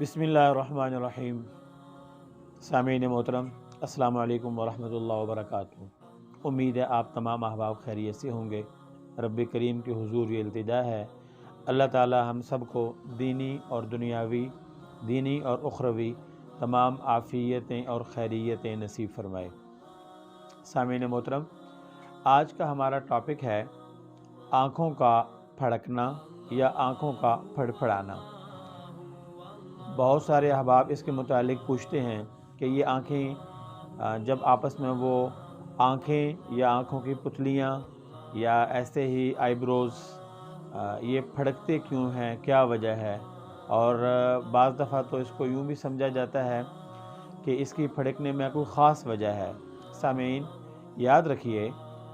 बिस्मिल्लाहिर्रहमानिर्रहीम। सामीन मोहतरम, अस्सलामु अलैकुम वरहमतुल्लाहि वबरकातुहू। उम्मीद है आप तमाम अहबाब खैरियत से होंगे। रब्बे करीम की हुजूर ये इल्तिजा है, अल्लाह ताला हम सब को दीनी और दुनियावी, दीनी और उखरवी तमाम आफ़ियतें और खैरियतें नसीब फरमाए। सामीन मोहतरम, आज का हमारा टॉपिक है आँखों का फड़कना या आँखों का फड़फड़ाना। बहुत सारे अहबाब इसके मुतालिक पूछते हैं कि ये आँखें जब आपस में वो आँखें या आँखों की पुतलियाँ या ऐसे ही आईब्रोज़ ये फड़कते क्यों हैं, क्या वजह है। और बाज़ दफ़ा तो इसको यूँ भी समझा जाता है कि इसकी फड़कने में कोई ख़ास वजह है। सामीन, याद रखिए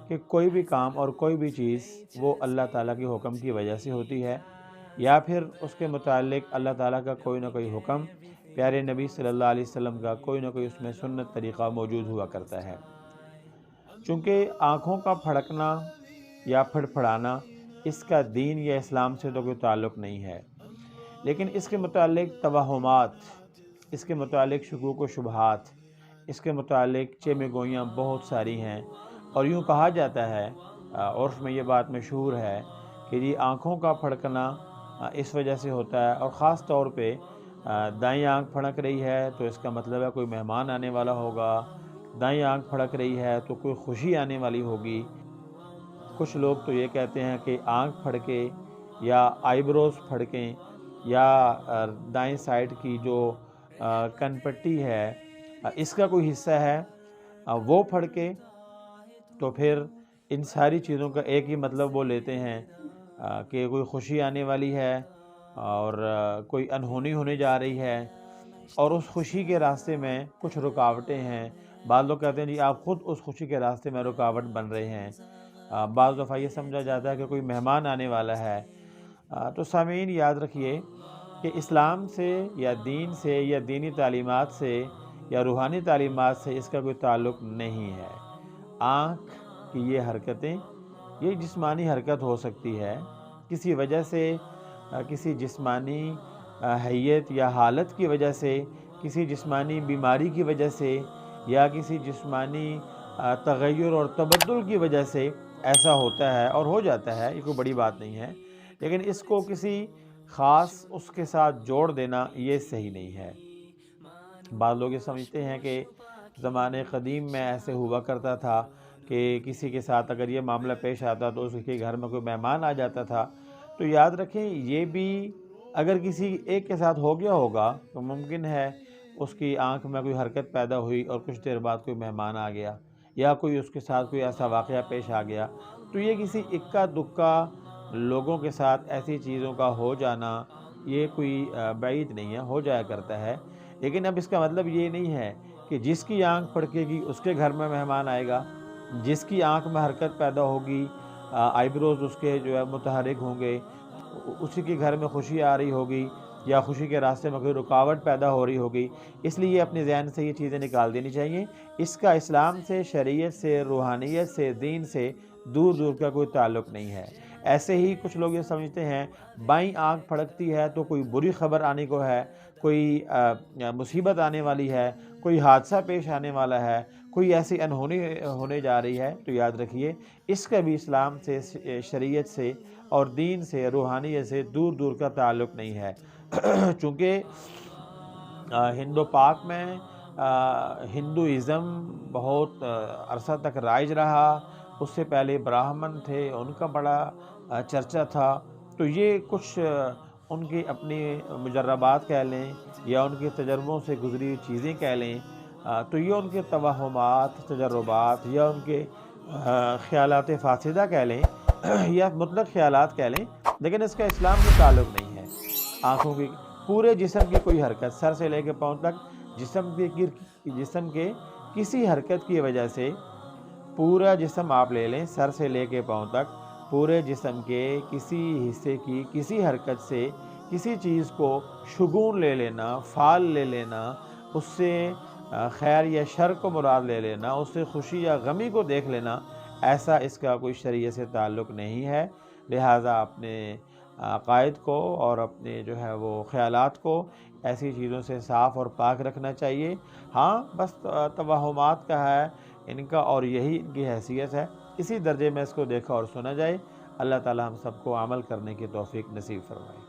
कि कोई भी काम और कोई भी चीज़ वो अल्लाह ताला के हुक्म की वजह से होती है, या फिर उसके मुतालिक अल्लाह ताला का कोई ना कोई हुक्म, प्यारे नबी सल्लल्लाहु अलैहि वसल्लम का कोई ना कोई उसमें सुन्नत तरीक़ा मौजूद हुआ करता है। चूँकि आँखों का फड़कना या फड़फड़ाना इसका दीन या इस्लाम से तो कोई ताल्लुक़ नहीं है, लेकिन इसके मुतालिक तवहुमात, इसके मुतालिक शुकूक व शुबहात, इसके मुतालिक चेमे-गोइयाँ बहुत सारी हैं। और यूँ कहा जाता है, उर्फ़ में ये बात मशहूर है कि जी आँखों का फड़कना इस वजह से होता है, और ख़ास तौर पे दाईं आँख फड़क रही है तो इसका मतलब है कोई मेहमान आने वाला होगा, दाईं आँख फड़क रही है तो कोई खुशी आने वाली होगी। कुछ लोग तो ये कहते हैं कि आँख फड़के या आईब्रोज़ फड़कें या दाईं साइड की जो कनपट्टी है इसका कोई हिस्सा है वो फड़के, तो फिर इन सारी चीज़ों का एक ही मतलब वो लेते हैं कि कोई खुशी आने वाली है और कोई अनहोनी होने जा रही है, और उस खुशी के रास्ते में कुछ रुकावटें हैं। बाद लोग कहते हैं जी आप ख़ुद उस खुशी के रास्ते में रुकावट बन रहे हैं। बाज़ दफ़ा ये समझा जाता है कि कोई मेहमान आने वाला है। तो सामीन, याद रखिए कि इस्लाम से या दीन से या दीनी तालीमात से या रूहानी तालीमात से इसका कोई ताल्लुक़ नहीं है। आँख की ये हरकतें, ये जिस्मानी हरकत हो सकती है किसी वजह से, किसी जिस्मानी हैयत या हालत की वजह से, किसी जिस्मानी बीमारी की वजह से, या किसी जिस्मानी तग़य्युर और तबद्दुल की वजह से ऐसा होता है और हो जाता है। ये कोई बड़ी बात नहीं है, लेकिन इसको किसी ख़ास उसके साथ जोड़ देना ये सही नहीं है। बाद लोग ये समझते हैं कि ज़माने क़दीम में ऐसे हुआ करता था कि किसी के साथ अगर ये मामला पेश आता तो उसके घर में कोई मेहमान आ जाता था। तो याद रखें, ये भी अगर किसी एक के साथ हो गया होगा तो मुमकिन है उसकी आँख में कोई हरकत पैदा हुई और कुछ देर बाद कोई मेहमान आ गया, या कोई उसके साथ कोई ऐसा वाक़या पेश आ गया। तो ये किसी इक्का दुक्का लोगों के साथ ऐसी चीज़ों का हो जाना ये कोई बाइद नहीं है, हो जाया करता है। लेकिन अब इसका मतलब ये नहीं है कि जिसकी आँख फड़केगी उसके घर में मेहमान आएगा, जिसकी आँख में हरकत पैदा होगी, आईब्रोज़ उसके जो है मुतहर्रिक होंगे, उसी के घर में खुशी आ रही होगी या खुशी के रास्ते में कोई रुकावट पैदा हो रही होगी। इसलिए अपने ज़हन से ये चीज़ें निकाल देनी चाहिए। इसका इस्लाम से, शरीयत से, रूहानियत से, दीन से दूर दूर का कोई ताल्लुक़ नहीं है। ऐसे ही कुछ लोग ये समझते हैं बाईं आँख फड़कती है तो कोई बुरी खबर आने को है, कोई मुसीबत आने वाली है, कोई हादसा पेश आने वाला है, कोई ऐसी अनहोनी होने जा रही है। तो याद रखिए, इसका भी इस्लाम से, शरीयत से और दीन से, रूहानियत से दूर दूर का ताल्लुक़ नहीं है। चूँकि हिंदो पाक में हिंदुइज़्म बहुत अरसा तक राइज रहा। उससे पहले ब्राह्मण थे, उनका बड़ा चर्चा था। तो ये कुछ उनकी अपनी मुजर्रबात कह लें या उनके तजर्बों से गुज़री हुई चीज़ें कह लें, तो ये उनके तवहुमात, तजर्बात या उनके ख़यालात फ़ासिदा कह लें या मुतलक़ ख़यालात कह लें, लेकिन इसका इस्लाम से ताल्लुक़ नहीं है। आँखों की, पूरे जिस्म की कोई हरकत सर से लेकर पाँव तक, जिस्म के किसी हरकत की वजह से, पूरा जिस्म आप ले लें सर से लेकर पाँव तक, पूरे जिस्म के किसी हिस्से की किसी हरकत से किसी चीज़ को शुगून ले लेना, फ़ाल ले लेना, उससे खैर या शर को मुराद ले लेना, उससे खुशी या गमी को देख लेना, ऐसा इसका कोई शरीयत से ताल्लुक़ नहीं है। लिहाजा अपने अक़ाइद को और अपने जो है वो ख़यालात को ایسی چیزوں سے صاف اور پاک رکھنا چاہیے۔ ہاں بس توہمات کا ہے ان کا، اور یہی ان کی حیثیت ہے، اسی درجے میں اس کو دیکھا اور سنا جائے۔ اللہ تعالی ہم سب کو عمل کرنے کی توفیق نصیب فرمائے۔